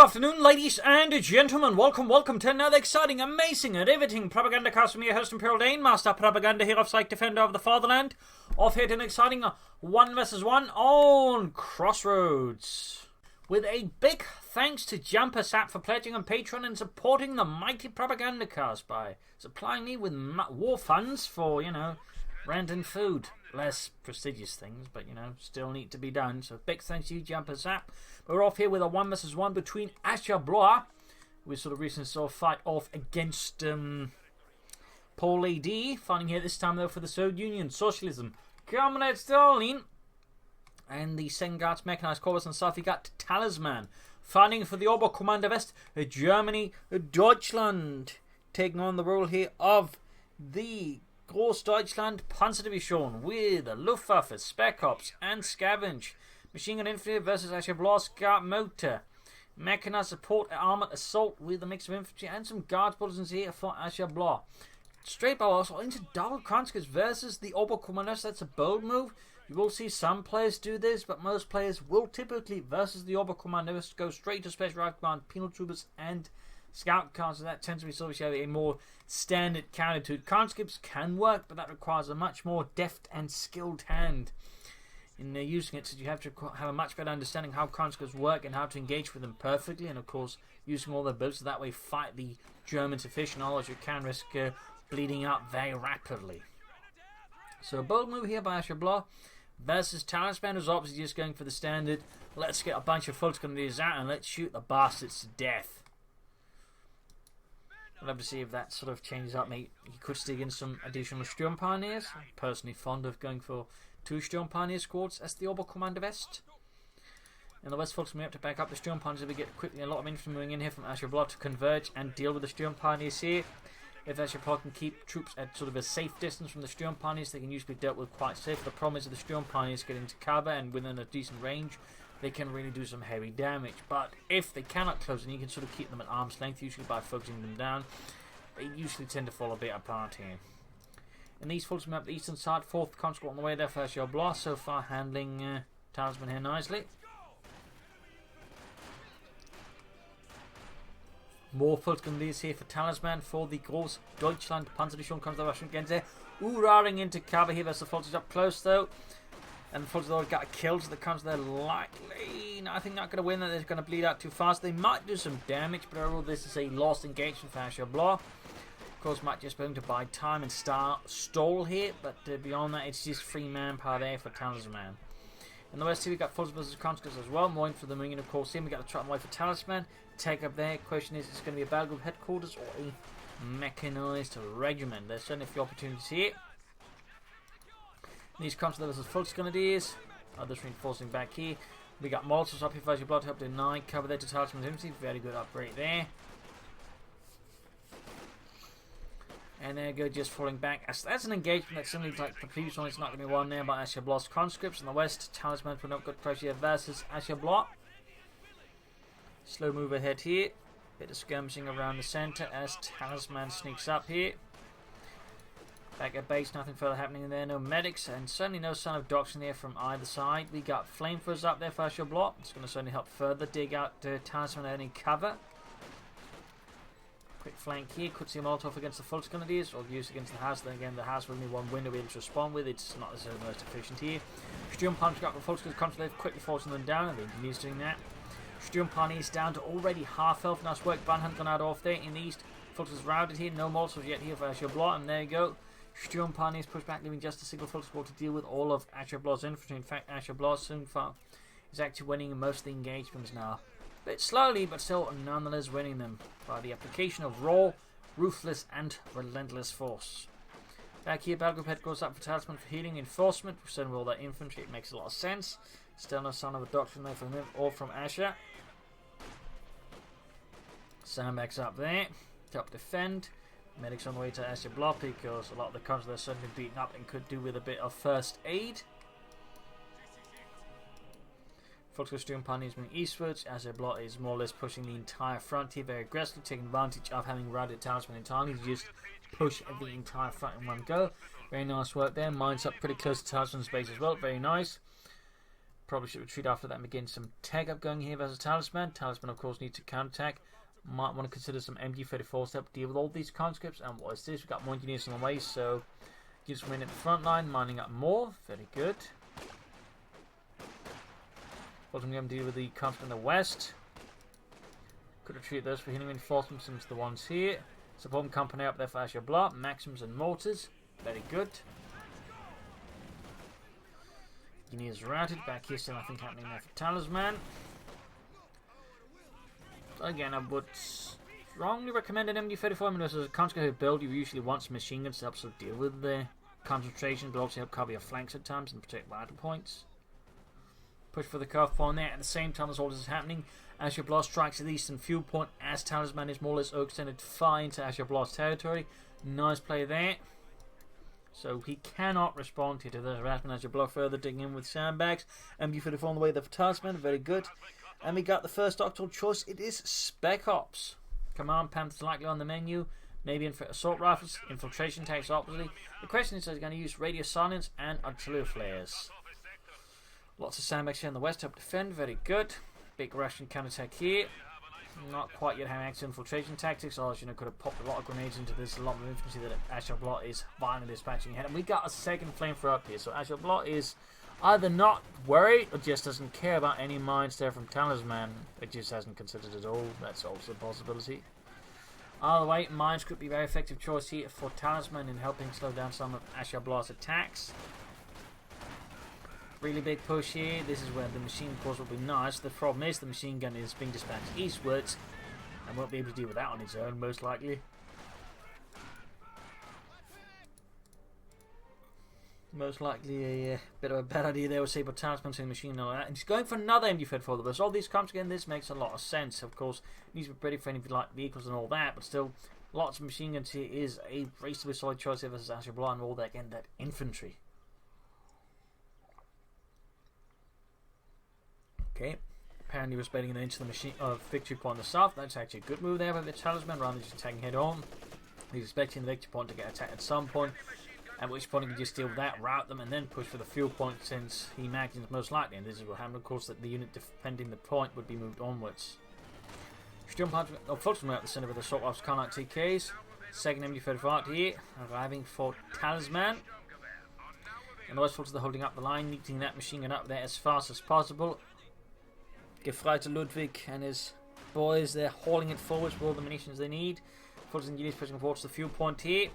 afternoon, ladies and gentlemen. Welcome to another exciting, amazing, and riveting Propagandacast from your host, Imperial Dane, Master Propaganda here of Psych Defender of the Fatherland. Off here to an exciting 1 vs 1 on Crossroads. With a big thanks to Jumper Sap for pledging on Patreon and supporting the mighty Propagandacast by supplying me with war funds for, rent and food. Less prestigious things, but still need to be done. So big thanks to you, Jumper Sap. We're off here with a 1 vs 1 between AshaBlois, we sort of recently saw a fight off against Paul AD, fighting here this time though for the Soviet Union, Socialism, Comrade Stalin, and the second Guards Mechanized Corps on south. We got Talisman, fighting for the Oberkommando West, Germany, Deutschland, taking on the role here of the Großdeutschland Panzerdivision with Luftwaffe, Spec Ops, and Scavenge. Machine Gun Infantry versus AshaBlois Scout Motor. Mechanized Support Armoured Assault with a mix of infantry and some guards bulletins here for AshaBlois. Straight bow also into double Conscripts versus the Oberkommando. That's a bold move. You will see some players do this, but most players will typically, versus the Oberkommando, go straight to Special Rifle Command, Penal Troopers, and Scout cars. So that tends to be sort of a more standard counter to it. Conscripts can work, but that requires a much more deft and skilled hand in using it, so you have to have a much better understanding how conscripts work and how to engage with them perfectly, and of course using all their abilities, so that way fight the Germans efficient, otherwise you can risk bleeding out very rapidly. So a bold move here by AshaBlois versus Talisman, who's obviously just going for the standard, let's get a bunch of full grenadiers out and let's shoot the bastards to death. I'd love to see if that sort of changes up. Maybe you could stick in some additional Sturm Pioneers. I'm personally fond of going for 2 Sturm Pioneer squads as the Oberkommando West. In the West, folks, we have to back up the Sturm Pioneers. We get quickly a lot of infantry moving in here from AshaBlois to converge and deal with the Sturm Pioneers here. If AshaBlois can keep troops at sort of a safe distance from the Sturm Pioneers, they can usually be dealt with quite safe. The problem is that the Sturm Pioneers get into cover and within a decent range, they can really do some heavy damage. But if they cannot close in, you can sort of keep them at arm's length, usually by focusing them down. They usually tend to fall a bit apart here. And these folks map the eastern side, 4th Conscript on the way there for AshaBlois, so far handling Talisman here nicely. More Volksgrenadiers here for Talisman for the Großdeutschland Panzerdivision. Comes the Russian against there. Ooh-rahing into cover here versus the Volks up close though. And the Volks already got a kill, so the comes there likely. No, I think not going to win that. They're going to bleed out too fast. They might do some damage, but overall this is a lost engagement for AshaBlois. Of course, might just be able to buy time and stall here, but beyond that, it's just free manpower there for Talisman. In the West here, we got Fulls versus Conscripts as well. More in for the Marine, of course. Here we got the Trot away for Talisman. Take up there. Question is it going to be a battle group headquarters or a mechanized regiment? There's certainly a few opportunities here. These Conscripts versus Fulls Grenadiers. Others reinforcing back here. We got Molotovs up here for AshaBlois to help deny cover there to Talisman's infantry. Very good upgrade there. And there you go, just falling back. That's an engagement that's similar like the previous one. It's not going to be won there by AshaBlois Conscripts. In the West, Talisman putting up good pressure here versus AshaBlois. Slow move ahead here. Bit of skirmishing around the centre as Talisman sneaks up here. Back at base, nothing further happening there. No medics and certainly no sign of docks in there from either side. We got flamethrowers up there for AshaBlois. It's going to certainly help further dig out Talisman any cover. Quick flank here, could see a Molotov against the Fulls Grenadiers or used against the house. Then again, the house will only one window to be able to respond with. It's not necessarily the most efficient here. Sturm Pioneers got the Fulls Grenadiers quickly forcing them down, and the engineers doing that. Sturm Pioneers down to already half health. Nice work, Banhunt gone out off there in the east. Fulls is routed here, no Molotovs yet here for AshaBlois, and there you go. Sturm Pioneers push back, leaving just a single Fulls squad to deal with all of AshaBlois' infantry. In fact, AshaBlois soon far is actually winning most of the engagements now. A bit slowly, but still nonetheless winning them by the application of raw, ruthless and relentless force. Back here, battle group head goes up for Talisman for healing enforcement. We're sending all that infantry, it makes a lot of sense. Still no sign of a doctrine there from him or from Asha. Sandbags up there, top defend. Medics on the way to AshaBlois because a lot of the cons they're certainly beaten up and could do with a bit of first aid. Volks Sturm Pioneers moving eastwards. AshaBlois is more or less pushing the entire front here very aggressively, taking advantage of having routed Talisman entirely to just push the entire front in one go. Very nice work there. Mines up pretty close to Talisman's base as well. Very nice. Probably should retreat after that and begin some tech up going here versus Talisman. Talisman, of course, needs to counterattack. Might want to consider some MG34s to help deal with all these conscripts. And what is this? We've got more engineers on the way, so just remain at the front line, mining up more. Very good. Bottom going to deal with the conscript in the west. Could retreat those for healing reinforcements into the ones here. Support company up there for AshaBlois, Maxims and Mortars. Very good. Engineers routed. Back here, still nothing happening there for Talisman. Again, I would strongly recommend an MD-34. I mean, as a conscript build, you usually want some machine guns to help sort of deal with the concentration, but also help cover your flanks at times and protect vital points. Push for the curve point there. At the same time as all this is happening, AshaBlois strikes the eastern fuel point as Talisman is more or less extended far into AshaBlois territory. Nice play there. So he cannot respond here to the harassment. AshaBlois further digging in with sandbags. MD-34 on the way there for Talisman. Very good. And we got the first doctoral choice. It is Spec Ops. Command Panthers likely on the menu. Maybe assault rifles. Infiltration tanks oppositely. The question is, are they going to use radio silence and artillery flares? Lots of sandbags here on the west to help defend. Very good. Big Russian counterattack here. Not quite yet having active infiltration tactics. Or, you know, could have popped a lot of grenades into this. A lot of infantry that AshaBlois is violently dispatching ahead. And we got a second flamethrower up here. So AshaBlois is either not worried or just doesn't care about any mines there from Talisman. It just hasn't considered at all. That's also a possibility. Either way, mines could be a very effective choice here for Talisman in helping slow down some of AshaBlois' attacks. Really big push here. This is where the machine, of course, will be nice. The problem is the machine gun is being dispatched eastwards and won't be able to deal with that on its own, most likely. Most likely a bit of a bad idea there, would say, but Talisman to the machine and all that. And he's going for another MD-34. There's all these comps again. This makes a lot of sense. Of course, it needs to be pretty for any light vehicles and all that, but still, lots of machine guns here is a reasonably solid choice here versus AshaBlois and all that. Again, that infantry. Okay, apparently was betting it into the machine victory point on the south. That's actually a good move there by the Talisman, rather than just attacking head on. He's expecting the victory point to get attacked at some point, at which point he can just deal with that, route them, and then push for the fuel point, since he imagines most likely, and this is what happened, of course, that the unit defending the point would be moved onwards. Still focusing out the centre with the assault rifles, kind of like TKs. Second MD-35 here, arriving for Talisman. And the rest forces are holding up the line, neating that machine gun up there as fast as possible. Gefreiter Ludwig and his boys, they're hauling it forwards with all the munitions they need. Forces engineers pushing towards the fuel point here.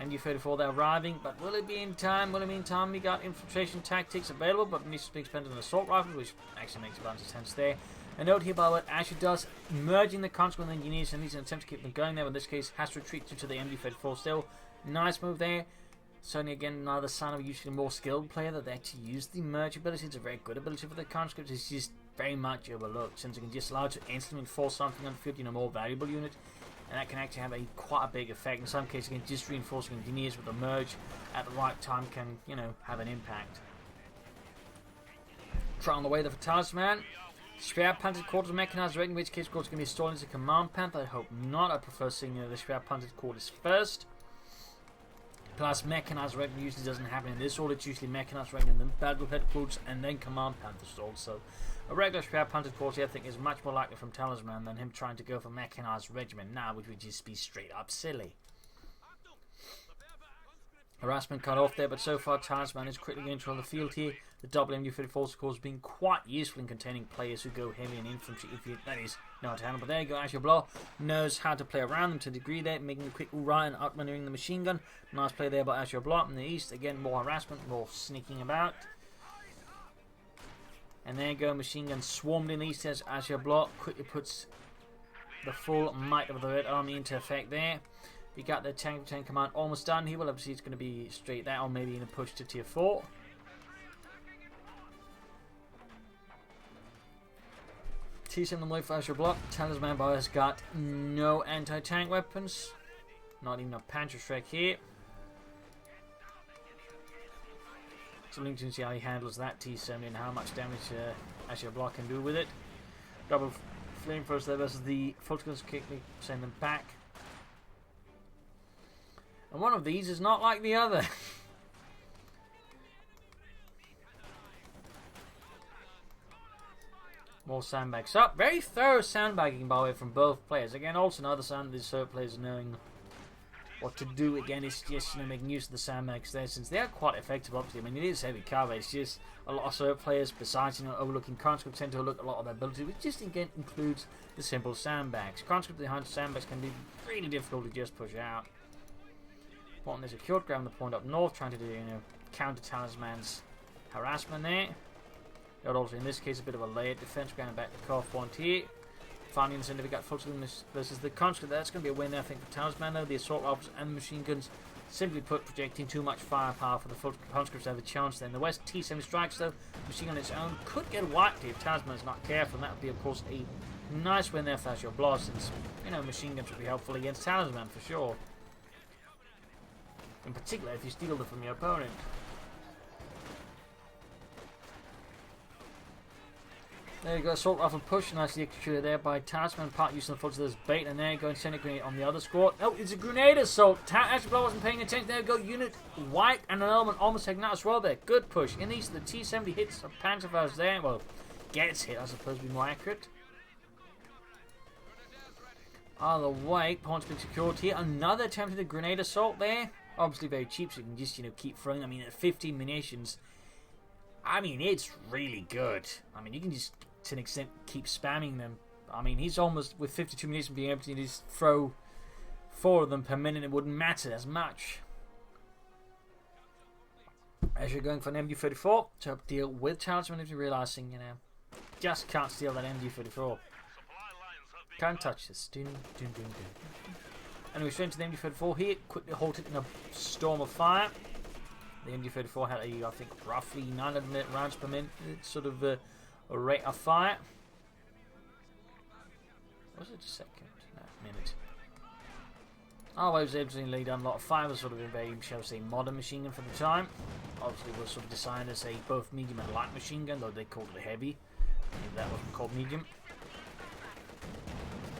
MD-34, they're arriving, but will it be in time? Will it be in time? We got infiltration tactics available, but needs to be expended on assault rifles, which actually makes a balance of sense there. A note here by what Asher does, merging the conscript with engineers, and he's an attempt to keep them going there, but in this case has to retreat due to the MD-34 still. Nice move there. Certainly, again, another sign of a usually more skilled player that they actually use the merge ability. It's a very good ability for the conscript. It's just very much overlooked, since it can just allow to instantly enforce something on the field in a more valuable unit, and that can actually have quite a big effect. In some cases, again, just reinforcing engineers with a merge at the right time can, have an impact. Try on the way there for Talisman. Schwer Panted Quarters Mechanized Raid, in which case, of course, it's going to be installed as a Command Panther. I hope not. I prefer seeing the Schwer Panted Quarters first. Plus, Mechanized Raid usually doesn't happen in this order. It's usually Mechanized Raid and then Battle Headquarters and then Command Panther stalled. So, a regular Schwer Panted Quarter, I think, is much more likely from Talisman than him trying to go for Mechanized Regiment now, which would just be straight up silly. Harassment cut off there, but so far Talisman is quickly going to control the field here. The double MD-34 of course being quite useful in containing players who go heavy in infantry, if you, that is, know how to handle. But there you go, AshaBlois knows how to play around them to a degree there, making a quick right and outmaneuvering the machine gun. Nice play there by AshaBlois in the east. Again, more harassment, more sneaking about. And there you go, machine gun swarmed in the east as AshaBlois quickly puts the full might of the Red Army into effect there. We got the tank command almost done here. Well, obviously it's going to be straight there, or maybe in a push to tier 4. T7 on the way for AshaBlois. Talisman Boy has got no anti-tank weapons. Not even a Panzerschreck here. So we'll see how he handles that T7 and how much damage AshaBlois can do with it. Double flamethrowers there versus the Fulton's kick me, send them back. And one of these is not like the other. More sandbags up. Very thorough sandbagging, by the way, from both players. Again, also another sign of these Serb players knowing what to do. Again, it's just, you know, making use of the sandbags there, since they are quite effective, obviously. I mean, it is heavy cover. It's just a lot of Serb players, besides, you know, overlooking Conscript, tend to overlook a lot of their ability, which just, again, includes the simple sandbags. Conscript behind sandbags can be really difficult to just push out. Important is secured, grabbing the point up north, trying to do, you know, counter Talisman's harassment there. Got also in this case a bit of a layered defense, going back to CoH2 point here. Finding the we got full versus the Conscript. That's going to be a win, I think, for Talisman, though. The assault rifles and the machine guns, simply put, projecting too much firepower for the full Conscripts to have a chance. Then the West T-70 strikes, though, machine on its own could get wiped if Talisman is not careful, and that would be, of course, a nice win there for AshaBlois, since, you know, machine guns would be helpful against Talisman for sure. In particular, if you steal them from your opponent. There you go, assault rifle push, nicely executed there by Talisman, part using the footage of this bait, and there you go, incendiary grenade on the other squad. Oh, it's a grenade assault. AshaBlois wasn't paying attention. There you go, unit white and an element almost taken out as well there. Good push. In these, the T-70 hits of Panzerfaust there. Well, gets hit, I suppose, to be more accurate. Either way, points being secured here. Another attempt at a grenade assault there. Obviously very cheap, so you can just, you know, keep throwing. I mean, at 15 munitions, I mean, it's really good. I mean, you can just, to an extent, keep spamming them. I mean, he's almost, with 52 munitions, being able to just throw 4 of them per minute. It wouldn't matter as much. As you're going for an MG34 to deal with Talisman, if you're realizing, you know, just can't steal that MG34. Can't touch this. Dun, dun, dun, dun. Anyway, straight into the MG34 here. Quickly halted in a storm of fire. The MG34 had I think, roughly 900 rounds per minute, sort of a rate of fire. Was it a second? No, minute. I was able to lay down a lot of fire. Was sort of a very, shall we say, modern machine gun for the time. Obviously, it was sort of designed as a both medium and light machine gun, though they called it a heavy. Maybe that wasn't called medium.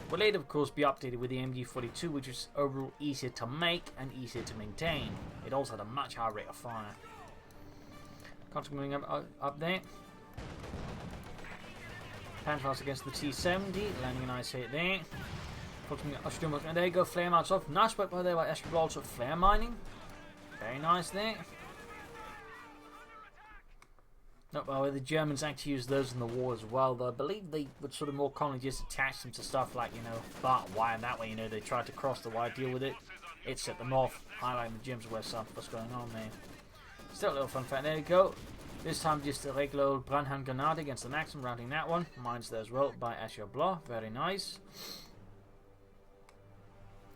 Will later, of course, be updated with the MG42, which is overall easier to make and easier to maintain. It also had a much higher rate of fire. Conscript moving up there. Panzerfaust against the T-70, landing a nice hit there. And there you go, flare mines off. Nice work by there by AshaBlois, also flare mining. Very nice there. Not by the way, the Germans actually used those in the war as well, though I believe they would sort of more commonly just attach them to stuff like, you know, barbed wire. That way, you know, they tried to cross the wire, deal with it. It set them off, highlighting the Germans where what's going on there. Still a little fun fact. There you go. This time just a regular old Brandhandgranate against the Maxim, rounding that one. Mines there as well by AshaBlois. Very nice.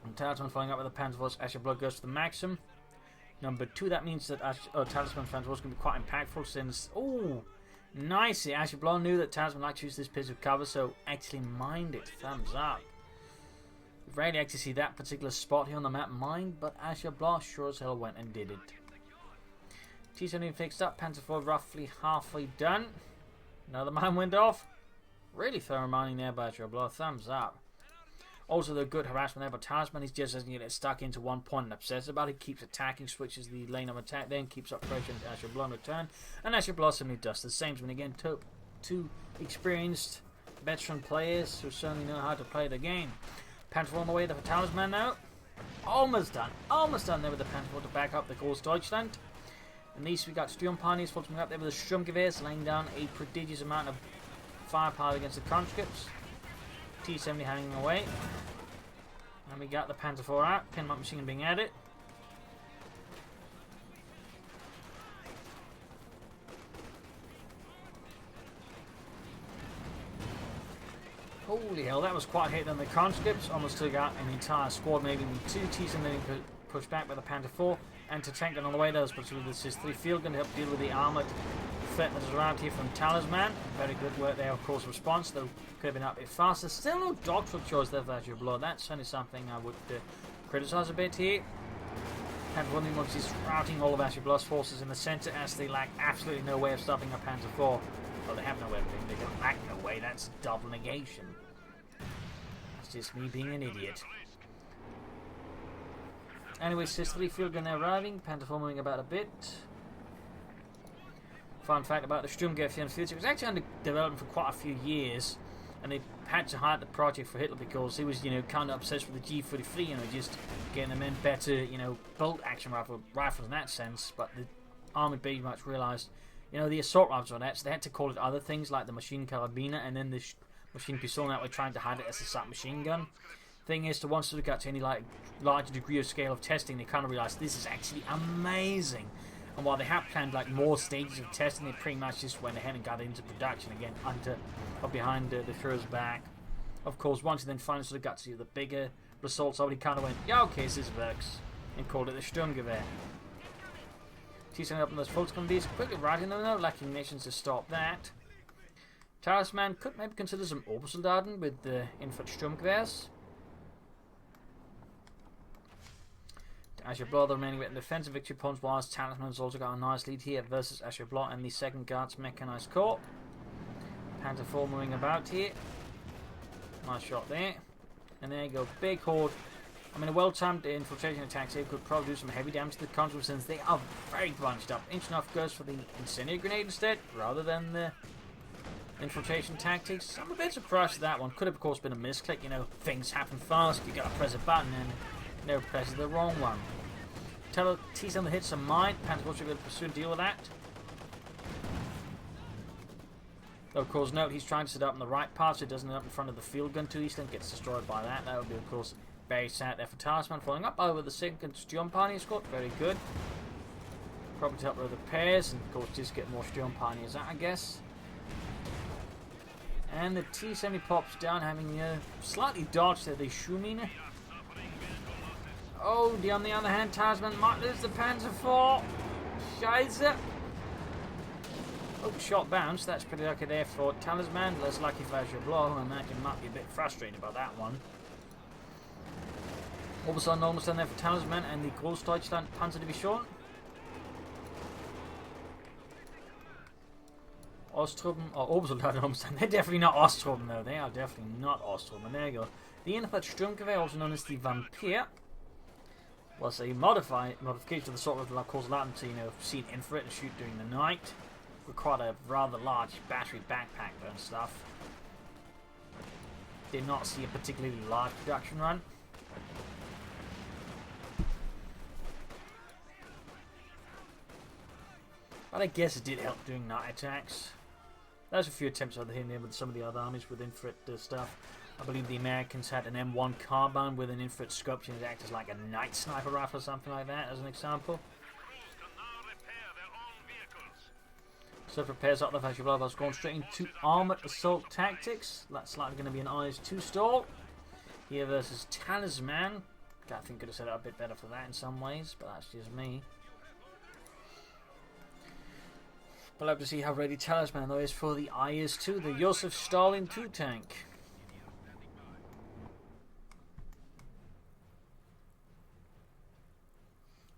And Talisman following up with the Panzerfaust. AshaBlois goes to the Maxim. Number 2, that means that Talisman fans was going to be quite impactful since... Oh, nice. AshaBlois knew that Talisman liked to use this piece of cover, so actually mined it. Thumbs up. We've rarely actually see that particular spot here on the map mined, but AshaBlois sure as hell went and did it. T-70 fixed up. Panzer IV roughly halfway done. Another mine went off. Really thorough mining there by AshaBlois. Thumbs up. Also, the good harassment there, but Talisman, he's just doesn't get stuck into one point and obsessed about it. He keeps attacking, switches the lane of attack, then keeps up pressure into AshaBlois in return. And AshaBlois simply does the same. When again, two experienced veteran players who certainly know how to play the game. Panther on the way there for Talisman now. Almost done there with the Panther to back up the Groß Deutschland. And these we got Sturmpioneers following up there with the Sturmgewehrs, laying down a prodigious amount of firepower against the Conscripts. T-70 hanging away. And we got the Panzer IV out. Pinlock machine gun being added. Holy hell, that was quite a hit on the Conscripts. Almost took out an entire squad, maybe with 2 T-70 pushed back by the Panzer IV. And to tank on the way, those, but this is 3 field gun to help deal with the armoured threat that is around here from Talisman. Very good work there, of course, response, though could have been up a bit faster. Still no dogfoot choice there for AshaBlois. That's certainly something I would criticise a bit here. And one thing was just routing all of AshaBlois forces in the centre as they lack absolutely no way of stopping a Panzer IV. Well, they have no way of doing it. They lack no way. That's double negation. That's just me being an idiot. Anyway, Sis 3 field gun arriving. Panther moving about a bit. Fun fact about the Sturmgewehr it was actually under development for quite a few years, and they had to hide the project for Hitler because he was, kind of obsessed with the G33, just getting them in better, bolt action rifles in that sense. But the Armoured pretty much realised, the assault rifles on that, so they had to call it other things like the machine carabiner and then the machine pistol. That we're trying to hide it as a submachine gun. Thing is, to once they got to any larger degree of scale of testing, they kind of realised this is actually amazing. And while they have planned more stages of testing, they pretty much just went ahead and got into production again behind the Führer's back. Of course, once he then finally got to the bigger results, he kind of went, yeah, okay, this works, and called it the Sturmgewehr. Teasing up on those Volkskammerdienst, quickly riding them, lacking missions to stop that. Talisman could maybe consider some Obersoldaten with the infant Sturmgewehrs. AshaBlois remaining with defensive victory points, whilst Talisman's also got a nice lead here versus AshaBlois and the 2nd Guards Mechanized Corps. Panther 4 moving about here. Nice shot there. And there you go, big horde. A well-timed infiltration attack here could probably do some heavy damage to the Conscript since they are very bunched up. Inchinoff goes for the incendiary grenade instead, rather than the infiltration tactics. I'm a bit surprised at that one. Could have, of course, been a misclick. Things happen fast. You gotta press a button and never presses the wrong one. T's on the hits some mine. Panther will be able to pursue and deal with that. Though, of course, note he's trying to set up in the right path so it doesn't end up in front of the field gun too easily and gets destroyed by that. That would be, of course, very sad there for Talisman. Following up over the 2nd Sturmparty escort. Very good. Probably to help with the pairs and, of course, just get more Sturmparties out, I guess. And the T-70 pops down, having slightly dodged the Schumine. Oh, on the other hand, Talisman might lose the Panzer IV. Scheiße. Oh, shot bounced. That's pretty lucky there for Talisman. Less lucky for AshaBlois, who I imagine might be a bit frustrated about that one. Also, almost done there for Talisman and the Großdeutschland Panzerdivision. Osttruppen, or Obersoldaten almost done. They're definitely not Osttruppen though. They are definitely not Osttruppen. There you go. The Infant Sturmgewehr, also known as the Vampir, was a modification of the sort of Latin to, see an infrared and shoot during the night. Required a rather large battery backpack and stuff. Did not see a particularly large production run. But I guess it did help during night attacks. There's a few attempts over here and there with some of the other armies with infrared stuff. I believe the Americans had an M1 carbine with an infrared scope to act as like a night sniper rifle or something like that, as an example. So repairs up the AshaBlois was going straight into armoured assault tactics. That's likely going to be an IS-2 stall. Here versus Talisman. I think could have set it up a bit better for that in some ways, but that's just me. We'll have to see how ready Talisman though is for the IS-2, the Joseph Stalin 2 tank.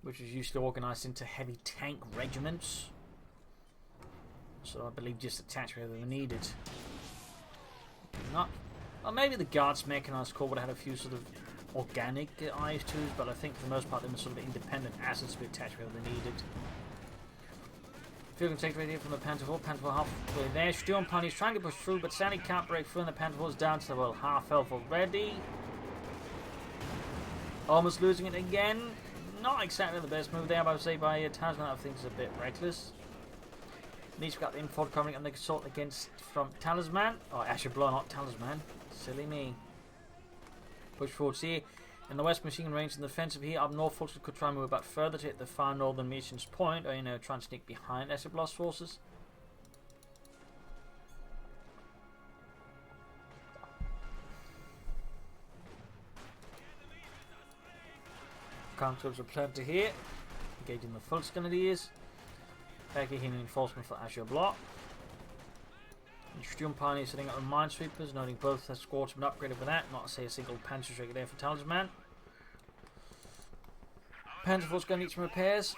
Which is usually organised into heavy tank regiments. So I believe just attached wherever they're needed. Not, well, maybe the Guards Mechanized Corps would have had a few sort of organic IS-2s, but I think for the most part they were sort of independent assets to be attached wherever they needed. Field can take right here from the Panther IV. Panther IV halfway there. Sturmparty is trying to push through, but sadly can't break through, and the Panther IV is down to well half health already. Almost losing it again. Not exactly the best move there, but I would say by Talisman. I think it's a bit reckless. Needs got the info coming on the assault against from Talisman. Oh, AshaBlois, not Talisman. Silly me. Push forwards here. In the west, machine range and defensive here. Up north, forces could try and move about further to hit the far northern mission's point, or try and sneak behind AshaBlois forces. Conscripts are plenty here. Engaging the Volkskammerdienst. Back here in enforcement for AshaBlois. Sturmparty setting up with minesweepers, noting both their squads have been upgraded with that. Not to say a single Panzer striker there for Talisman. Panzer IV's going to need some repairs.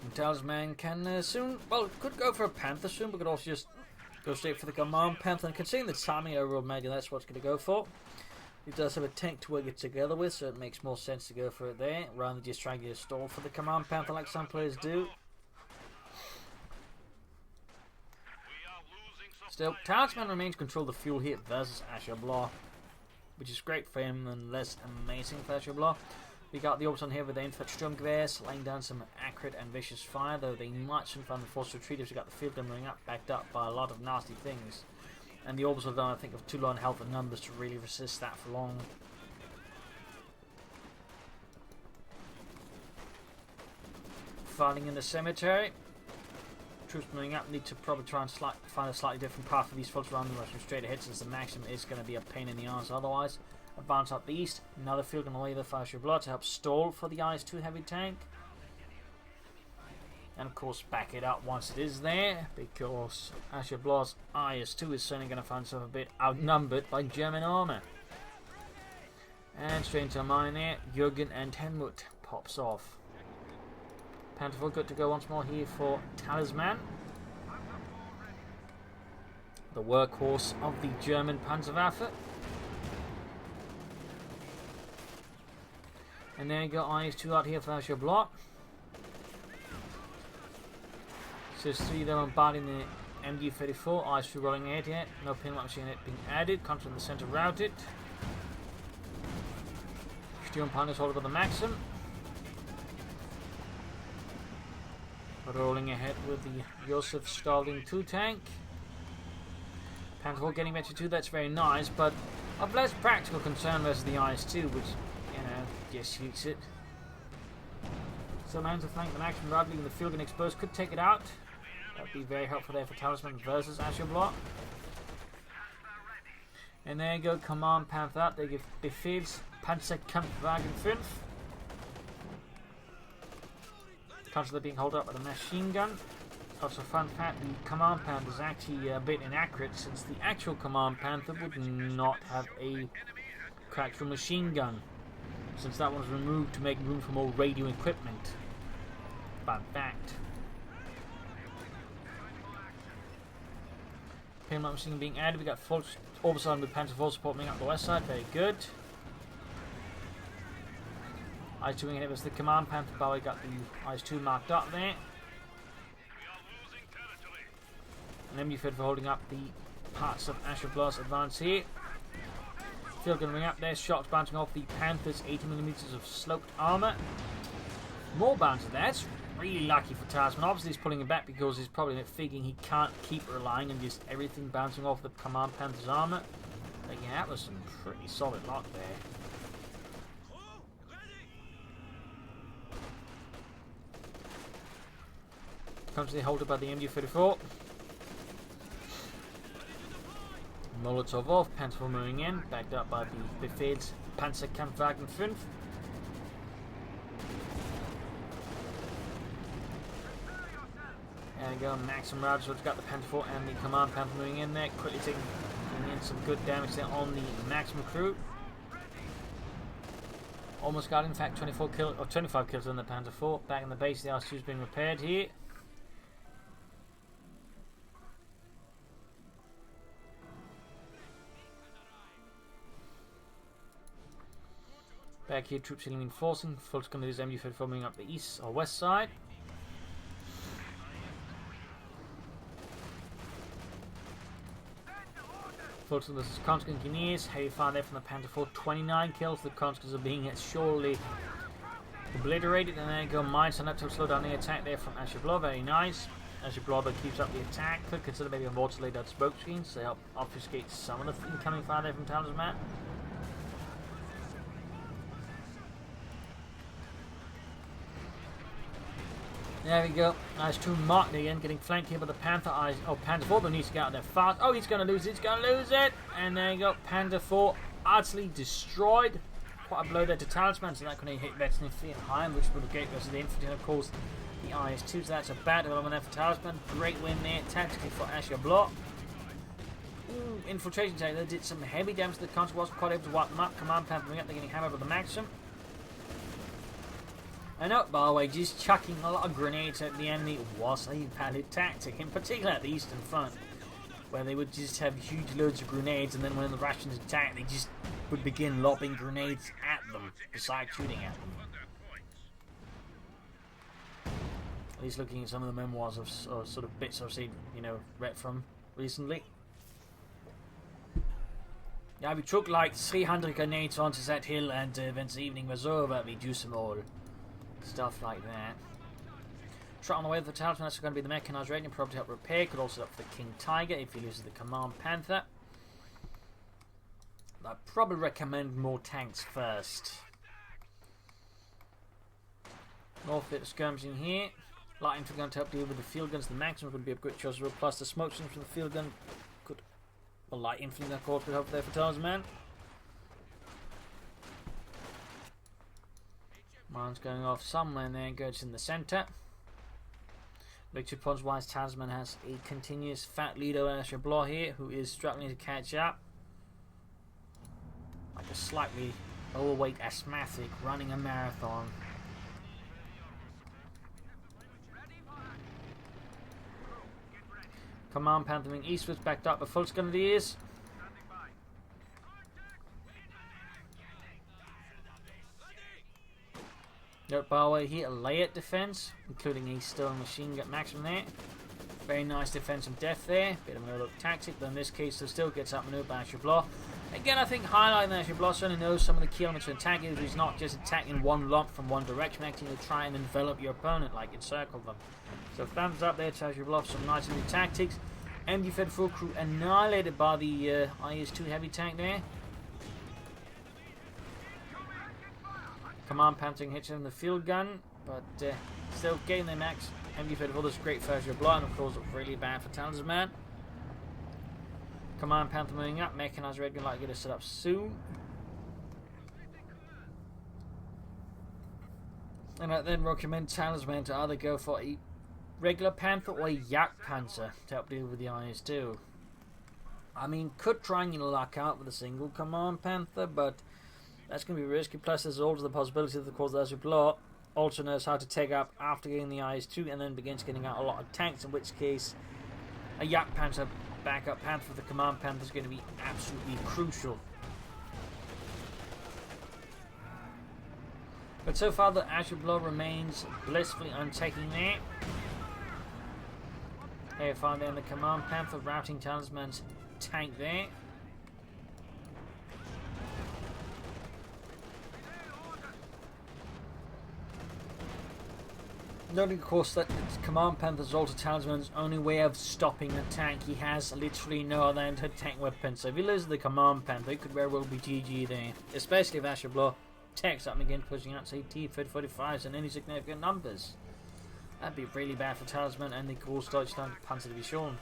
And Talisman can soon, well, could go for a Panther soon, but could also just go straight for the Command Panther. And considering the timing overall, maybe that's what it's going to go for. He does have a tank to work it together with, so it makes more sense to go for it there, rather than just trying to get a stall for the Command Panther like some players do. Still, Talisman remains control the fuel here versus AshaBlois, which is great for him and less amazing for AshaBlois. We got the orbs on here with the Infantssturmgewehrs, laying down some accurate and vicious fire, though they might soon find the forced retreat as we got the field gun running up, backed up by a lot of nasty things. And the orbs are done, I think, of too low in health and numbers to really resist that for long. Fighting in the cemetery. Troops moving up need to probably try and find a slightly different path for these folks around them, rushing straight ahead since the maximum is going to be a pain in the arse otherwise. Advance up the east. Another field gun away there for AshaBlois to help stall for the IS-2 heavy tank. And of course back it up once it is there, because AshaBlois' IS-2 is certainly going to find himself a bit outnumbered by German armour. And straight into a mine there, Jürgen and Helmut pops off. Panther good to go once more here for Talisman, the workhorse of the German Panzerwaffe. And there you go, IS-2 out here for AshaBlois. So there's 3 there bombarding the MG-34, IS-2 rolling ahead here, no pinlock machine being added, contra in the centre routed. Sturmpanzers hold up the Maxim. Rolling ahead with the Josef Stalin 2 tank. Panther getting better too, that's very nice, but of less practical concern versus the IS-2, which, you know, just shoots it. So man to flank the Maxim right, leaving the field gun exposed, could take it out. That would be very helpful there for Talisman versus AshaBlois. And there you go, Command Panther out, they give Befehls Panzerkampfwagen 5. Constantly being held up by the machine gun. Also, fun fact, the Command Panther is actually a bit inaccurate, since the actual Command Panther would not have a actual machine gun, since that one was removed to make room for more radio equipment. Fun fact. Pinlock machine being added. We got full orbison with Panther 4 support moving up the west side. Very good. IS-2 wing ahead was the Command Panther, but we got the IS-2 marked up there. And MG for holding up the parts of AshaBlois' advance here. Field gun ring up there, shots bouncing off the Panther's 80mm of sloped armour. More bounce there. That's really lucky for Talisman. Obviously he's pulling it back because he's probably thinking he can't keep relying on just everything bouncing off the Command Panther's armour. But yeah, that was some pretty solid luck there. Constantly holded by the MG-34. Molotov off, Panther moving in, backed up by the Befehls Panzerkampfwagen 5. There we go, Maxim Routes, we've got the Panther 4 and the Command Panther moving in there, quickly taking in some good damage there on the Maxim crew. Almost got, in fact, 25 kills on the Panther 4. Back in the base, the IS-2 is being repaired here. Back here, troops are reinforcing. Fult's going to do his MG-34 moving up the east or west side. Fult's versus Conscript Engineers. Heavy fire there from the Panther 4. 29 kills. The Conscripts are being surely obliterated. And there you go. Mines on up to slow down the attack there from AshaBlois. Very nice. AshaBlois keeps up the attack. Could consider maybe a more to lay down smoke screens to help obfuscate some of the incoming fire there from Talisman. There we go. IS-2 marked again, getting flanked here by the Panther. Panther 4, but needs to get out there fast. Oh, he's going to lose it. He's going to lose it. And there you go. Panther 4 utterly destroyed. Quite a blow there to Talisman, so that couldn't hit Veteran and Heim, which would have gave us the infantry, and of course the IS-2. So that's a bad development there for Talisman. Great win there, tactically for AshaBlois. Infiltration tank, they did some heavy damage to the Conscript, wasn't quite able to wipe them up. Command Panther moving up, they're getting hammered with the Maxim. And up, by the way, just chucking a lot of grenades at the enemy was a valid tactic, in particular at the eastern front, where they would just have huge loads of grenades, and then when the Russians attacked, they just would begin lobbing grenades at them, besides shooting at them. At least looking at some of the memoirs of sort of bits I've seen, read from recently. Yeah, we took like 300 grenades onto that hill, and when the evening was over, we used them all. Stuff like that. Shot on the way for the Talisman, that's going to be the mechanized rating, probably to help repair. Could also help for the King Tiger if he uses the Command Panther. I'd probably recommend more tanks first. North bit of skirmishing here. Light infantry gun to help deal with the field guns. The maximum would be a good choice. Plus the smoke from the field gun could. Well, light infantry gun, of course, would help there for Talisman. Mine's going off somewhere and there, goes in the centre. Victory points wise, Talisman has a continuous fat leader, AshaBlois here, who is struggling to catch up. Like a slightly overweight asthmatic running a marathon. Command Panther moving eastwards, backed up by full Skirmishes. Note by the way here, a layered defense, including a stone machine gun maximum there. Very nice defense from death there. Bit of an overlooked tactic, but in this case, it still gets outmaneuvered by AshaBlois. Again, I think highlighting that AshaBlois certainly knows some of the key elements of attacking. He's not just attacking one lump from one direction, acting to try and envelop your opponent, like encircle them. So thumbs up there to AshaBlois, some nice new tactics. MD Fed full crew annihilated by the IS-2 heavy tank there. Command Panther hits him the field gun, but still getting their max. MD Fed full, this great for AshaBlois, and of course really bad for Talisman. Command Panther moving up, mechanized red gun like to get it set up soon. And I then recommend Talisman to either go for a regular Panther or a Yak Panther to help deal with the IS-2. I mean, could try and luck out with a single Command Panther, but that's going to be risky. Plus, there's also the possibility that, of course, AshaBlois also knows how to take up after getting the IS-2 and then begins getting out a lot of tanks, in which case a Yak Panther backup Panther for the Command Panther is going to be absolutely crucial. But so far, the AshaBlois remains blissfully untaking there. Here, find there the Command Panther routing Talisman's tank there. Noting, of course, that Command Panther's also Talisman's only way of stopping a tank. He has literally no other anti-tank weapon. So if he loses the Command Panther, it could very well be GG there. Especially if AshaBlois takes up again, pushing out, say, T-45s in any significant numbers. That'd be really bad for Talisman and the Großdeutschland Panzerdivision.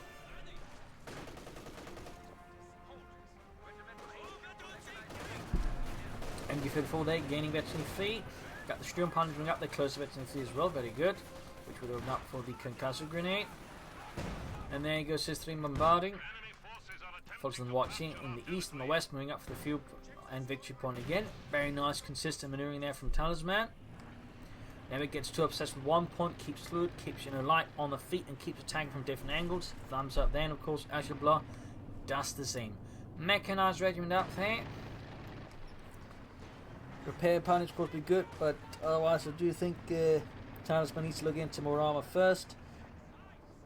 MG-54 there, gaining veteran feet. Got the Sturmpanzer going up there, close to veteran feet as well, very good. Which would open up for the concussive grenade. And there goes his 3 bombarding. Follows them watching in the east and the west, moving up for the field and victory point again. Very nice, consistent maneuvering there from Talisman. Never gets too obsessed with one point, keeps fluid, keeps light on the feet, and keeps attacking from different angles. Thumbs up then, of course, AshaBlois does the same. Mechanized regiment up there. Repair opponents could be good, but otherwise I do think Talisman needs to look into more armor first.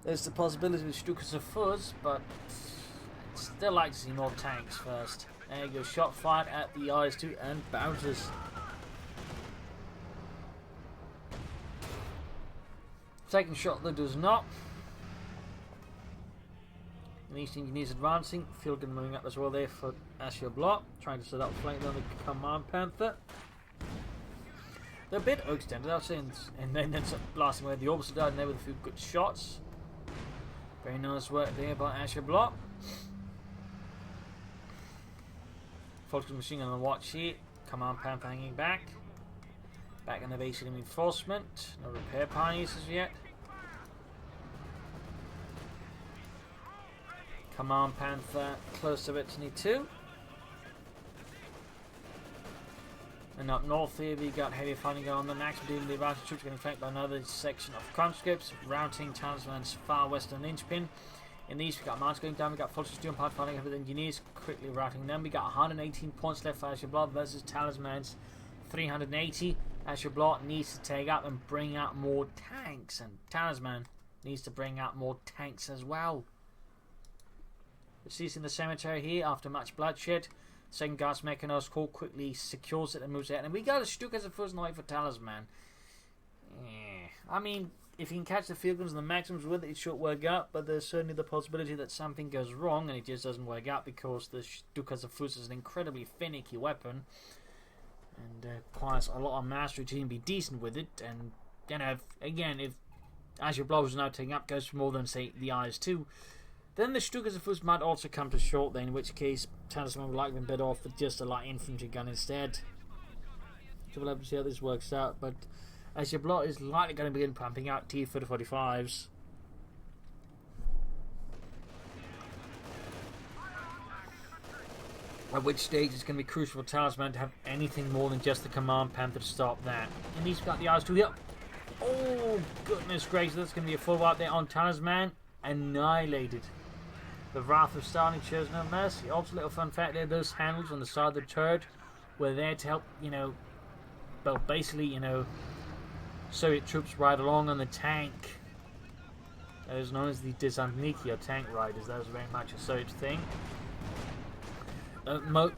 There's the possibility of Stukas of Fuzz, but I'd still like to see more tanks first. There you go, shot fired at the IS-2 and bounces. Second shot that does not. And East Engineers advancing. Field gun moving up as well there for AshaBlois, trying to set up flank on the Command Panther. They're a bit extended, I'll say, and then ends up blasting away the opposite side there with a few good shots. Very nice work there by AshaBlois. Focus machine gun on the watch here. Command Panther hanging back. Back in the base of reinforcement. No repair pioneers as yet. Command Panther close to Victory 2. And up north here we got heavy fighting going on. The next dealing the advanced troops getting flanked by another section of conscripts, routing Talisman's far western linchpin. In the east we got mounts going down, we got full Sturm part fighting with engineers, quickly routing them. We got 118 points left for AshaBlois versus Talisman's 380. AshaBlois needs to take up and bring out more tanks, and Talisman needs to bring out more tanks as well. We're seizing the cemetery here after much bloodshed. Second Guards Mechanos Corps quickly secures it and moves ahead. And we got a Stuka as a first night for Talisman. I mean, if you can catch the field guns and the Maxims with it, it should work out. But there's certainly the possibility that something goes wrong and it just doesn't work out because the Stuka as a first is an incredibly finicky weapon. And requires a lot of mastery to even be decent with it. And, you know, if AshaBlois is now taking up, goes for more than, say, the eyes too, then the Stukas of might also come to short then, in which case Talisman would likely be better off with just a light infantry gun instead. So we'll have to see how this works out, but AshaBlois is likely going to begin pumping out T-3045s. At which stage it's going to be crucial for Talisman to have anything more than just the Command Panther to stop that. And he's got the eyes to the up. Oh, goodness gracious, that's going to be a full wipe there on Talisman. Annihilated. The Wrath of Stalin shows no mercy. Also, a little fun fact there, those handles on the side of the turret were there to help, you know, well, basically, you know, Soviet troops ride along on the tank. That is known as the Desantniki, or tank riders. That was very much a Soviet thing. Note,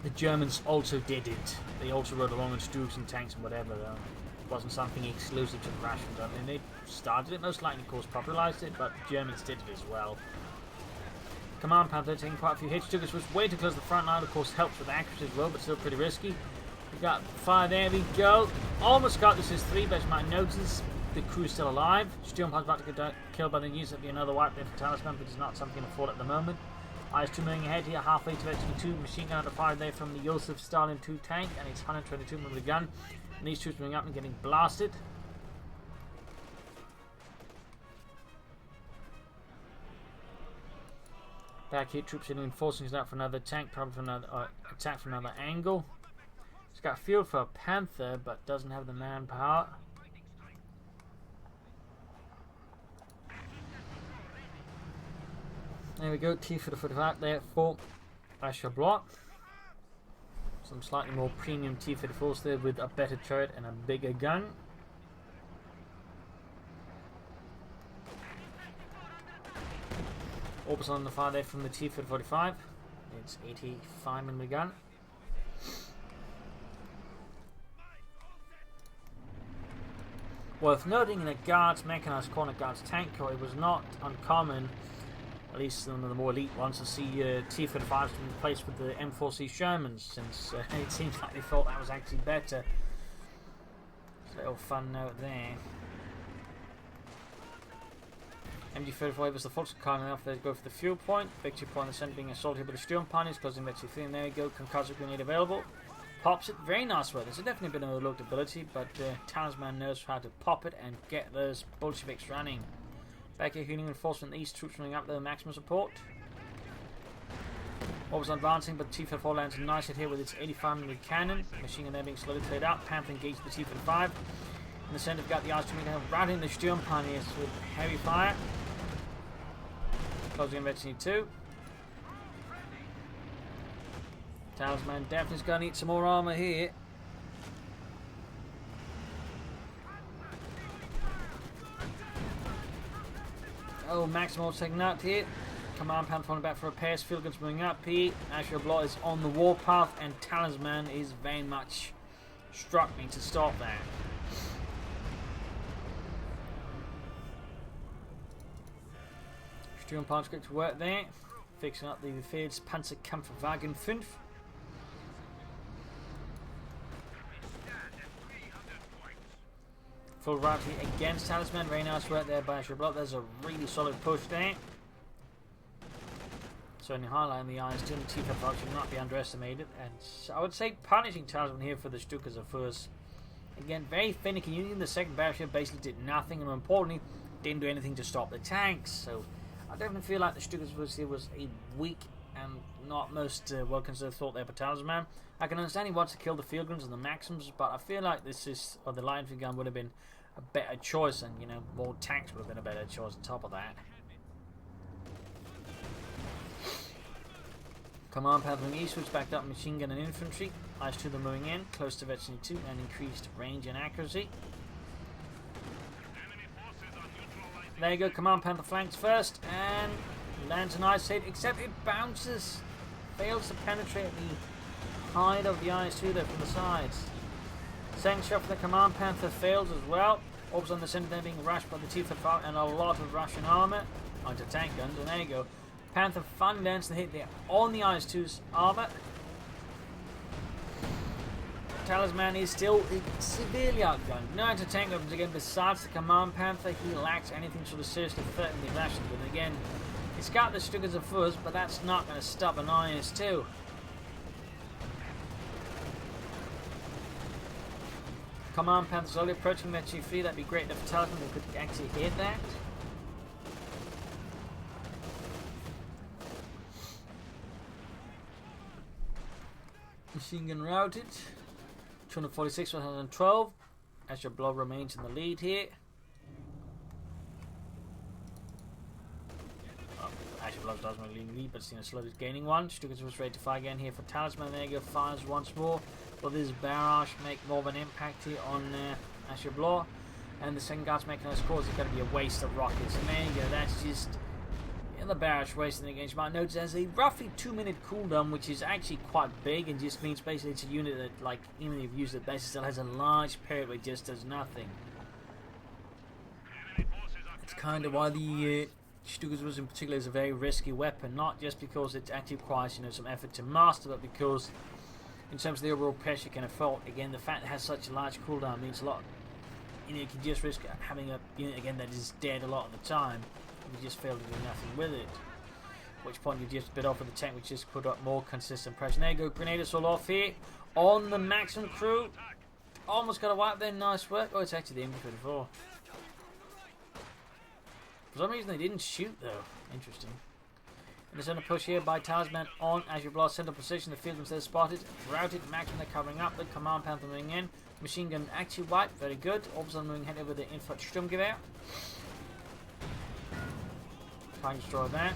the Germans also did it. They also rode along on Stukas and tanks and whatever, though. It wasn't something exclusive to the Russians. I mean, they started it, most likely, of course, popularized it, but the Germans did it as well. Command Panther taking quite a few hits. Stukas was way too close to the front line, of course, helps with accuracy as well, but still pretty risky. We got fire, there we go. Almost got this is 3, but you might notice the crew's still alive. Sturmpan's about to get killed by the news. That'll be another wipe there for Talisman, but it's not something to afford at the moment. IS-2 moving ahead here, halfway to XP2. Machine gun under fire there from the Joseph Stalin 2 tank, and it's 122mm gun. And these troops moving up and getting blasted. Back here, troops hitting reinforcements out for another tank, probably for another attack from another angle. It's got field for a Panther, but doesn't have the manpower. There we go, T-45 there for AshaBlois. Some slightly more premium T-54s there with a better turret and a bigger gun. Orbs on the fire there from the T-45. It's 85mm gun. Worth noting, in a Guards Mechanized Corner Guards tank corps, it was not uncommon, at least some of the more elite ones, to see T-35s replaced with the M4C Shermans, since it seems like they thought that was actually better. Just a little fun note there. MG-35 was the Fox kind enough to go for the fuel point. Victory point in the center being assaulted by the Sturmpanies, closing Victory 3, and there we go, concussive grenade available. Pops it, very nice work. There's definitely been an overlooked ability, but Talisman knows how to pop it and get those Bolsheviks running. Back here, healing reinforcement, these troops running up their maximum support. Orbs advancing, but the T-54 lands a nice hit here with its 85mm cannon. Machine gun there being slowly cleared out. Panther engaged the T-55. In the center, we've got the IS-2 routing the Sturmpaniers with heavy fire. Closing in Victory 2. Talisman definitely's going to need some more armor here. Oh, Maximal's taken out here. Command Panther falling back for repairs. Field guns moving up here. AshaBlois is on the warpath, and Talisman is very much struck me to stop that. Sturmpan's got to work there. Fixing up the Befehls Panzerkampfwagen 5. Full route here against Talisman. Very nice work there by AshaBlois. There's a really solid push there. Certainly highlighting the IS-2 and the T-55 should not be underestimated. And I would say punishing Talisman here for the Stukas of first. Again, very finicky. Using the second barrier basically did nothing, and more importantly, didn't do anything to stop the tanks. So I definitely feel like the Stukas of first here was a weak and not most well-considered thought there for Talisman. I can understand he wants to kill the field guns and the Maxims, but I feel like this is, or the light infantry gun would have been a better choice, and you know, more tanks would have been a better choice on top of that. Command Panther from eastwards backed up machine gun and infantry. IS-2 them moving in, close to Veteran 2 and increased range and accuracy. There you go, Command Panther flanks first and lands an ice hit, except it bounces fails to penetrate the hide of the IS-2 there from the sides. Second shot for the Command Panther fails as well. Orbs on the center there being rushed by the T-55 and a lot of Russian armor. Anti-tank guns, and there you go. Panther finally lands the hit there on the IS-2's armor. Talisman is still severely outgunned. No anti-tank weapons again besides the Command Panther. He lacks anything sort of seriously threatening the rations. But again, it's got the Stuggers of Fuzz, but that's not going to stop an IS-2. Command Panther slowly approaching that G3. That'd be great if Talisman could actually hit that. Machine gun routed. 246, 112. AshaBlois remains in the lead here. AshaBlois doesn't really lead, but slowly gaining one. Stuggers was ready to fire again here for Talisman. There you go, fires once more. Will this barrage make more of an impact here on AshaBlois? And the second guy's making those calls is going to be a waste of rockets. And there you go, that's just the barrage wasting against. You might notice there's a roughly 2-minute cooldown, which is actually quite big and just means basically it's a unit that, like, even if you've used it, basically still has a large period where it just does nothing. It's kind of why the Stuggers was in particular is a very risky weapon, not just because it actually requires some effort to master, but because in terms of the overall pressure it can afford. Again, the fact it has such a large cooldown means a lot. You can just risk having a unit again that is dead a lot of the time. You just fail to do nothing with it. At which point you just bit off with the tank, which just put up more consistent pressure. There you go, grenade assault off here on the Maxim crew. Almost got a wipe there, nice work. Oh, it's actually the MB-24. For some reason they didn't shoot though. Interesting. And there's a push here by Talisman on AshaBlois central position. The field instead spotted, routed. Maxim they're covering up. The Command Panther moving in. Machine gun actually wiped, very good. Orbs on moving head over the Infrastrukturgewehr. Trying to destroy that.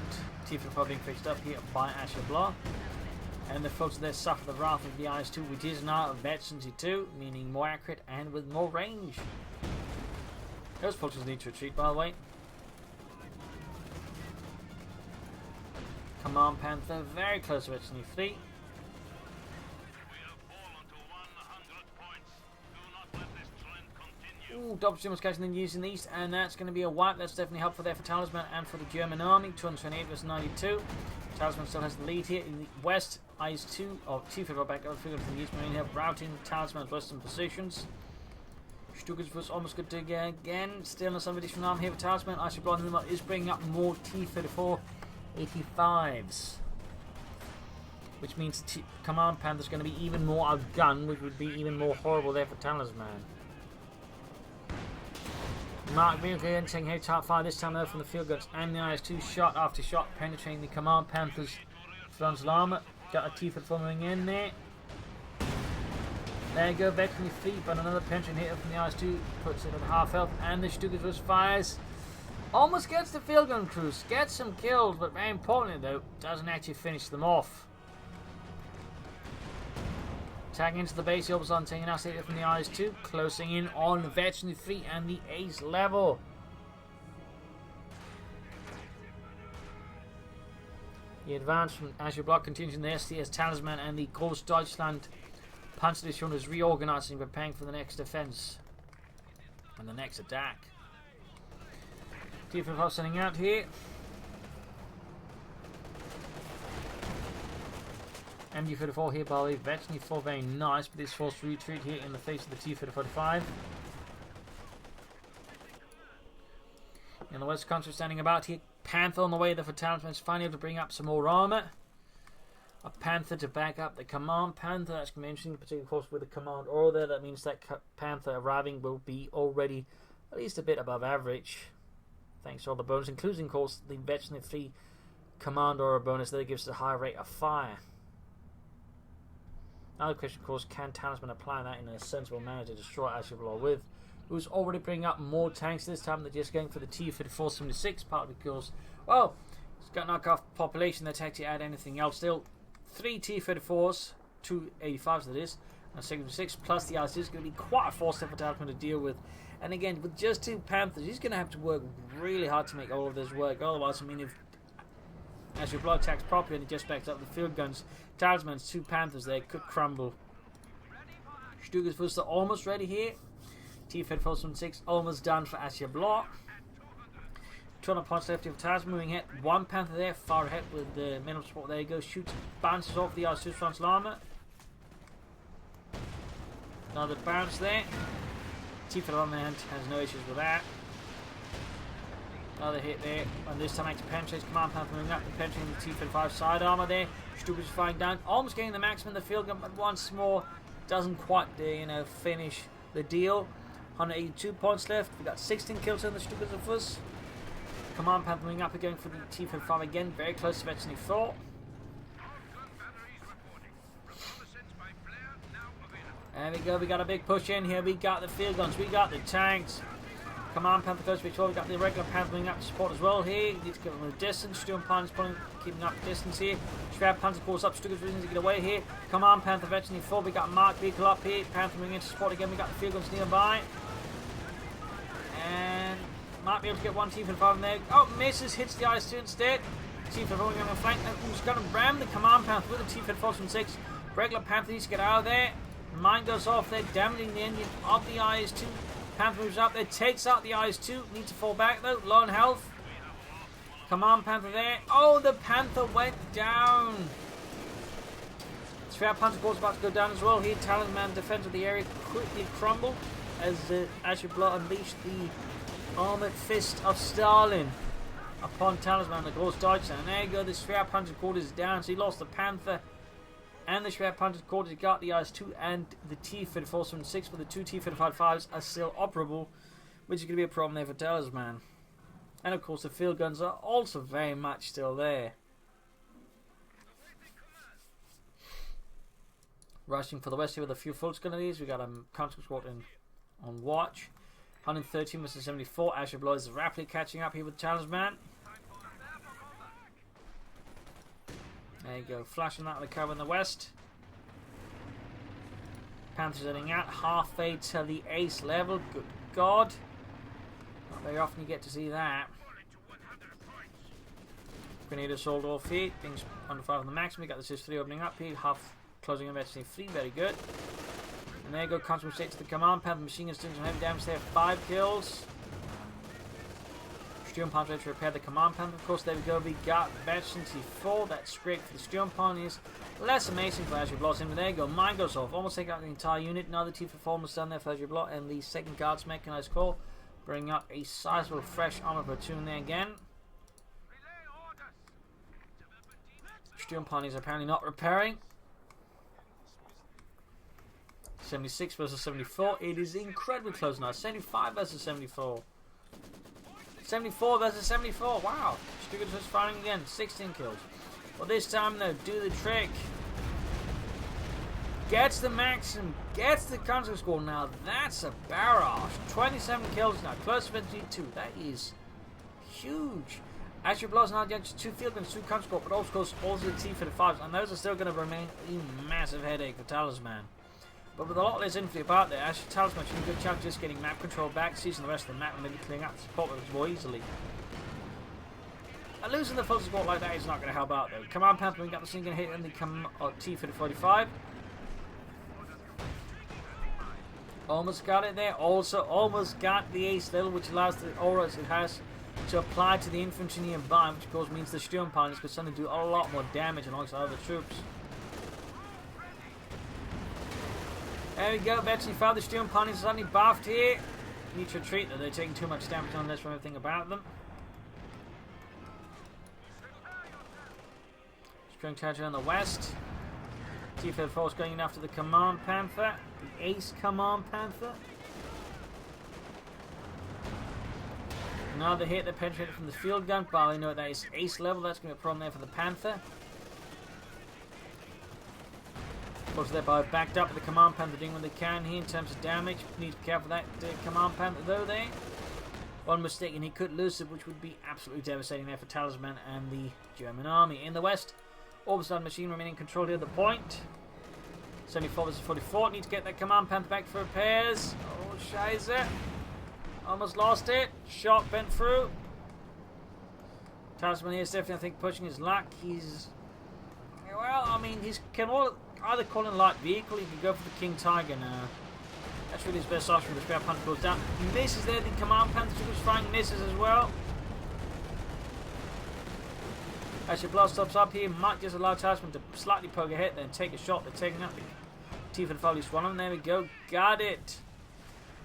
T-55 being fixed up here by AshaBlois. And the folks there suffer the wrath of the IS-2, which is now a Veterancy 2, meaning more accurate and with more range. Those folks need to retreat, by the way. Command Panther very close to Veterancy 3. Ooh, double stimulus catching and using these, and that's going to be a wipe. That's definitely helpful there for Talisman and for the German army. 228 versus 92. Talisman still has the lead here in the west. IS-2 or T-55 back over figure from the East Marine help routing Talisman's western positions. Stuggers was almost good to get again. Still in some additional arm here for Talisman. AshaBlois is bringing up more T-34 85s. Which means Command Panther's going to be even more outgunned, which would be even more horrible there for Talisman. Mark vehicle again saying hey top fire this time though from the field guns and the IS-2 shot after shot penetrating the Command Panther's frontal armor. Got a T-54 moving in there. There you go, Veteran feet, but another pension hit from the IS-2 puts it at half health, and the Stuggers fires. Almost gets the field gun crews, gets some kills, but very importantly though, doesn't actually finish them off. Tagging into the base, Orbs on taking out from the IS-2, closing in on the Veteran 3 and the ace level. The advance from AshaBlois continues in the STS Talisman and the Großdeutschland Panzerdivision is reorganizing, preparing for the next defense and the next attack. T-55 sending out here. MG-34 here by the way, Veteran 4 very nice, but this forced retreat here in the face of the T-45. In the west country standing about here, Panther on the way there for Talisman is finally able to bring up some more armor. A Panther to back up the Command Panther, that's going to be interesting, particularly of course with the Command Aura there, that means that Panther arriving will be already at least a bit above average. Thanks to all the bonus, including of course the Veteran 3 Command Aura bonus that gives us a high rate of fire. Now the question of course, can Talisman apply that in a sensible manner to destroy AshaBlois with, who's already bringing up more tanks this time. They're just going for the T-54-76, partly because, well, it's got knockoff population that's actually add anything else. Still, 3 T-34s, 2 85s that is, and a 76 plus the IS is going to be quite a force for Talisman to deal with. And again, with just 2 Panthers, he's going to have to work really hard to make all of this work. Otherwise, I mean, if AshaBlois attacks properly and he just backs up the field guns. Talisman's 2 Panthers there could crumble. Stuka's first are almost ready here. T-Fed 476 almost done for AshaBlois. 200 points left here for Talisman. Moving ahead. 1 Panther there, far ahead with the minimum support. There you go. Shoots, bounces off the IS-2 frontal armor. Another bounce there. T-Fed on the hand has no issues with that. Another hit there, and this time actually penetrates. Command Panther moving up, penetrating the T-Fed 5 side armor there. Stuka's firing down, almost getting the maximum in the field gun, but once more doesn't quite, finish the deal. 182 points left. We got 16 kills in the Stuka's of us. Command Panther moving up again for the T-Fed 5 again, very close to Veteran 4. There we go, we got a big push in here. We got the field guns, we got the tanks. Command Panther goes to 12. We got the regular Panther moving up to support as well here. Need to get them the distance. Sturm Panther's keeping up the distance here. Schwab Panther calls up. Stuka's reason to get away here. Command Panther Veteran 4. We got Mark vehicle up here. Panther moving into support again. We got the field guns nearby. And might be able to get one T-Fed 5 in there. Oh, misses, hits the IS-2 instead. T-Fed rolling on the flank. And who's going to ram the Command Panther with the T-Fed 476. Regular Panther needs to get out of there. Mine goes off there, damaging the engine of the IS-2. Panther moves up there, takes out the IS-2. Needs to fall back though, low on health. Command Panther there. Oh, the Panther went down. Sphere Panther Corps about to go down as well here. Talisman defense of the area quickly crumbled as AshaBlois unleashed the armored fist of Stalin upon Talisman, the Gross Deutschland. And there you go, the Sphere Panther Corps is down. So he lost the Panther and the Schwer Panther Corps. He got the IS-2 and the T-Fed 476, but the 2 T-Fed 5s are still operable, which is going to be a problem there for Talisman. And of course the field guns are also very much still there. Rushing for the west here with a few full gun of these. We got a Conscript squad on watch. 113 versus 74. AshaBlois is rapidly catching up here with Talisman. There you go, flashing out of the cover in the west. Panthers heading out, halfway to the ace level. Good God. Not very often you get to see that. Grenade assault off here, things under 5 on the maximum. We got the SIS-3 opening up here, half closing on SC-3, very good. And there you go, Conscript straight to the command. Panther machine guns doing some heavy damage there, 5 kills. Sturm Panther to repair the Command Panther. Of course, there we go. We got Veteran 4. That's great for the Sturm Panthers. Less amazing for AshaBlois. And there you go. Mine goes off. Almost take out the entire unit. Another T-Fed almost done there for AshaBlois. And the 2nd Guards Mechanized Corps bring up a sizable fresh armor platoon there again. Sturm Panthers are apparently not repairing. 76 versus 74. It is incredibly close now. 75 versus 74. 74 versus 74. Wow. Stuka's just firing again. 16 kills. Well, this time, though, do the trick. Gets the maximum. Gets the Conscript score. Now, that's a barrage. 27 kills now. Close to 22. That is huge. AshaBlois now gets 2 field guns, 2 Conscript score, but also the T-Fed 5s. And those are still going to remain a massive headache for Talisman. But with a lot less infantry about there, Talisman should be a good chance of just getting map control back, seizing the rest of the map, and maybe clearing up the support more easily. And losing the full support like that is not going to help out though. Command Panther, we got the single hit in the T-Fed 45. Almost got it there. Also, almost got the ace level, which allows the auras it has to apply to the infantry nearby, which of course means the Sturm Panthers could suddenly do a lot more damage alongside other troops. There we go, Veteran 5, the Sturm Panthers suddenly buffed here. Need to retreat though, they're taking too much damage on this from everything about them. String charger on the west. T-Fed force going in after the Command Panther. The Ace Command Panther. Another hit that penetrated from the field gun, but I know that is ace level, that's going to be a problem there for the Panther. Of course, they're backed up with the Command Panther doing what they can here in terms of damage. Need to be careful that Command Panther though there. One mistake and he could lose it, which would be absolutely devastating there for Talisman and the German army. In the west, Orbison machine remaining in control here at the point. 74 versus 44. Need to get that Command Panther back for repairs. Oh, Scheiße. Almost lost it. Shot bent through. Talisman here is definitely, I think, pushing his luck. He's... Well, I mean, he can either call in a light vehicle, he can go for the King Tiger now. That's really his best option. The Spare Panther goes down. He misses there. The Command Panther was firing, misses as well. AshaBlois stops up here. Might just allow Talisman to slightly poke ahead, then take a shot. They're taking out the T for the Foley Swan. There we go. Got it.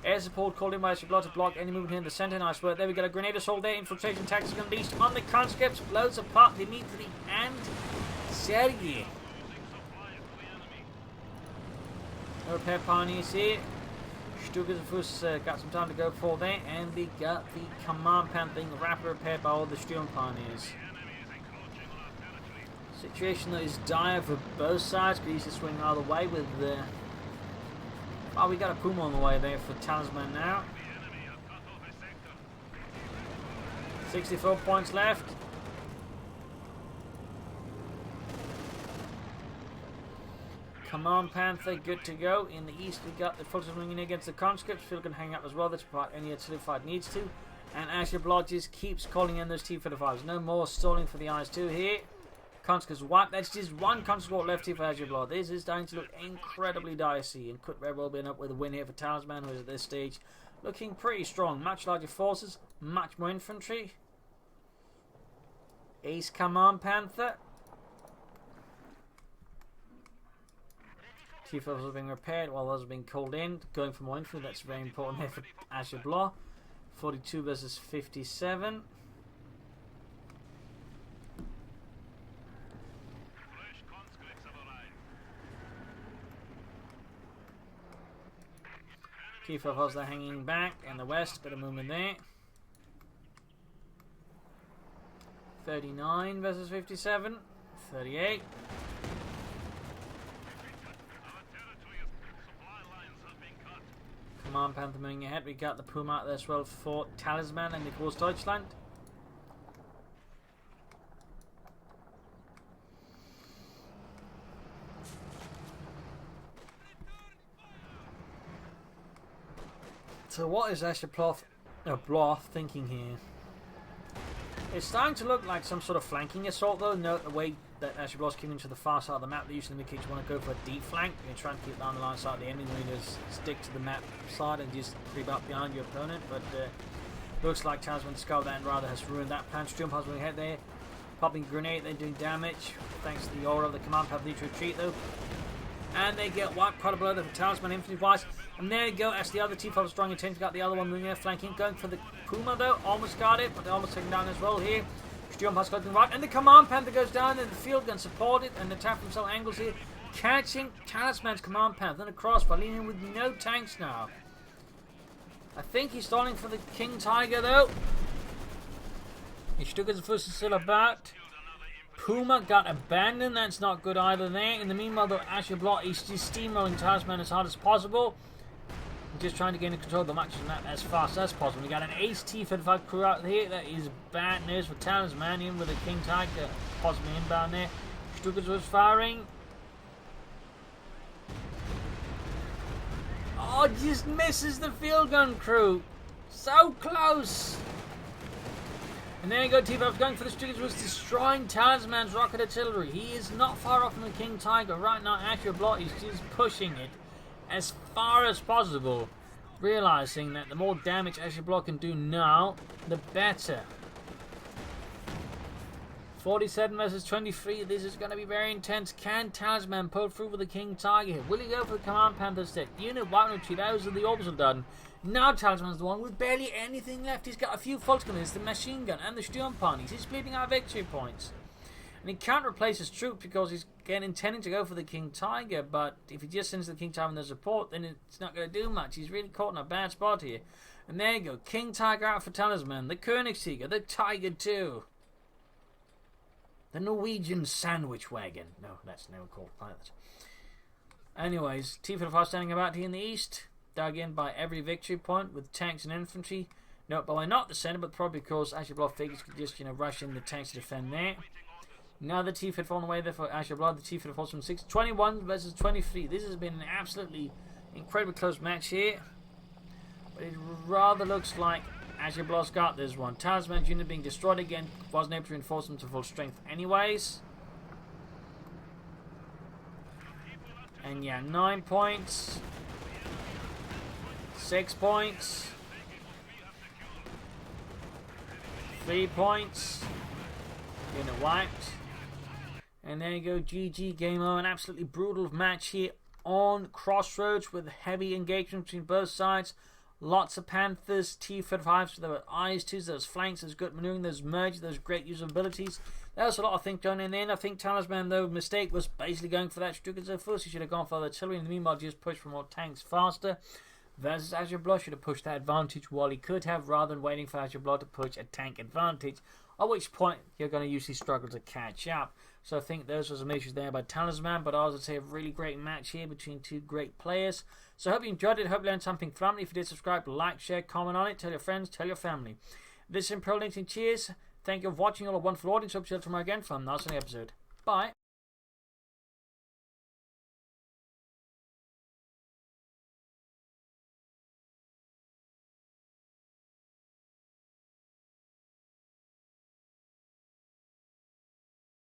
Air support called in by AshaBlois to block any movement here in the center. Nice work. There we got a grenade assault there. Infiltration tactics unleashed on the conscripts. Blows apart Dimitri and Sergei. No repair pioneers here. Stukas got some time to go for there, and they got the Command Panther thing rapid repaired by all the Sturm pioneers. Situation that is dire for both sides. Could easily swing either way with the... Oh, we got a Puma on the way there for Talisman now. 64 points left. Command Panther, good to go. In the east, we got the Fulton ringing against the Conscript. Phil can hang up as well. That's part any solidified needs to. And AshaBlois just keeps calling in those T-35s. No more stalling for the Eyes 2 here. Conscript's wiped. That's just one Conscript left here for AshaBlois. This is starting to look incredibly dicey and could very well be up with a win here for Talisman, who is at this stage looking pretty strong. Much larger forces, much more infantry. Ace Command Panther. T-5s are being repaired while those are being called in. Going for more infantry, that's very important here for AshaBlois. 42 versus 57. T-5s are hanging back in the west, bit of movement there. 39 versus 57. 38. Command Panther moving ahead. We got the Puma out there as well for Talisman and the Groß Deutschland. So what is AshaBlois thinking here? It's starting to look like some sort of flanking assault though. Note the way that AshaBlois came into the far side of the map. They usually indicate you want to go for a deep flank. You're trying to keep down the line side of the enemy. You just stick to the map side and just creep up behind your opponent. But looks like Talisman discovered that and rather has ruined that plan. Sturm has ahead there. Popping grenade, they're doing damage. Thanks to the aura of the Command Panther need to retreat though. And they get wiped quite a blow there for Talisman infantry wise. And there you go, as the other T-5 was drawing attention, got the other one moving there, flanking, going for the Puma though, almost got it, but they're almost taken down as well here. Sturm has got them right, and the Command Panther goes down, and the field gun supported, and attack from some angles here, catching Talisman's Command Panther, and across by leaning with no tanks now. I think he's stalling for the King Tiger though. He stuck his first still about. Puma got abandoned, that's not good either there. In the meanwhile though, AshaBlois is just steamrolling Talisman as hard as possible. Just trying to gain control of the match as fast as possible. We got an ace T-35 crew out here. That is bad news for Talisman, even with a King Tiger possibly inbound there. Stukas was firing. Oh, just misses the field gun crew. So close. And there you go, T-5 going for the Stukas, was destroying Talisman's rocket artillery. He is not far off from the King Tiger. Right now, AshaBlois is just pushing it as far as possible, realizing that the more damage AshaBlois can do now, the better. 47 versus 23, this is going to be very intense. Can Talisman pull through with the King Tiger here? Will he go for the Command Panther stick? Unit 1 retreat, those are the orbitals done. Now Talisman's the one with barely anything left. He's got a few fault gunners, the machine gun and the Sturm ponies. He's bleeding out victory points. And he can't replace his troops because he's intending to go for the King Tiger, but if he just sends the King Tiger and the support, then it's not going to do much. He's really caught in a bad spot here. And there you go, King Tiger out for Talisman, the Königstiger, the Tiger 2. The Norwegian sandwich wagon. No, that's never called like that. Anyways, T-55 standing about here in the east, dug in by every victory point with tanks and infantry. No, but not the center, but probably because AshaBlois figures could just, rush in the tanks to defend there. Now the T-54 on the way there for AshaBlois. The T-54 from 6. 21 versus 23. This has been an absolutely incredibly close match here. But it rather looks like AshaBlois got this one. Talisman's unit being destroyed again. Wasn't able to reinforce them to full strength anyways. And yeah, 9 points. 6 points. 3 points. Unit wiped. And there you go, GG, game over. An absolutely brutal match here on Crossroads with heavy engagement between both sides. Lots of Panthers, T-35s, so there were IS-2s, there was flanks, there's good maneuvering, there's merge, there's great use of abilities. There was a lot of things done in the end. I think Talisman, though, mistake was basically going for that Stukas. So first he should have gone for the artillery, and meanwhile just pushed for more tanks faster. Versus AshaBlois should have pushed that advantage while he could have, rather than waiting for AshaBlois to push a tank advantage, at which point you're going to usually struggle to catch up. So I think those were some issues there by Talisman, but I would say a really great match here between two great players. So I hope you enjoyed it, hope you learned something from it. If you did, subscribe, like, share, comment on it, tell your friends, tell your family. This is Imperial Links, cheers. Thank you for watching, all a wonderful audience. Hope to see you tomorrow again for another episode. Bye.